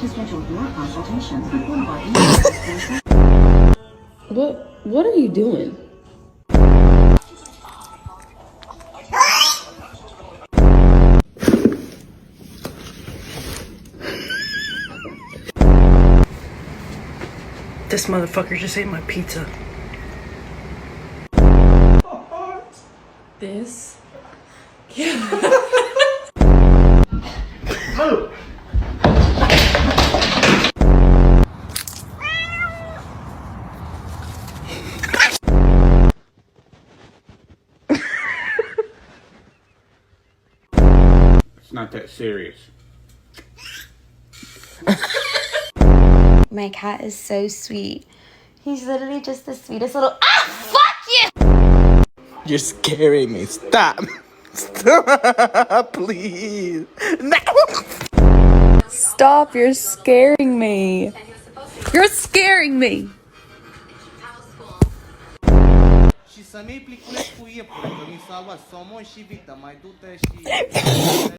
To schedule your consultation with one of our agents. What are you doing? This motherfucker just ate my pizza. This? Move! It's not that serious. My cat is so sweet. He's literally just the sweetest little. Ah, fuck you! You're scaring me. Stop. Stop, please. No. Stop, you're scaring me. You're scaring me. Și să nu-i plicule cu iepure, că mi s-a luat somon și vită, mai du-te și...